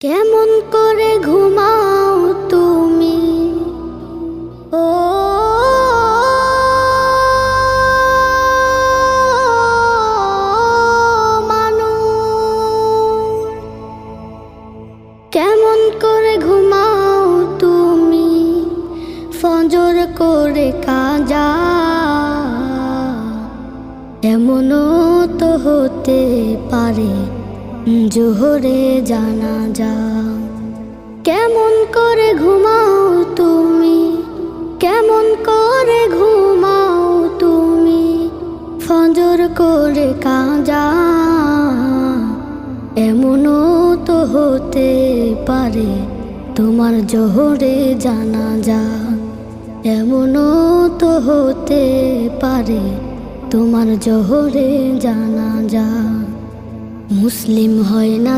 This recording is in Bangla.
কেমন করে ঘুমাও তুমি ও মানুষ, কেমন করে ঘুমাও তুমি ফজর করে কাজা, এমনও তো হতে পারে জোহরে জানাজা। কেমন করে ঘুমাও তুমি, কেমন করে ঘুমাও তুমি ফজর করে কাজা, এমনও তো হতে পারে তোমার জোহরে জানাজা, এমনও তো হতে পারে তোমার জোহরে জানাজা। মুসলিম হয় না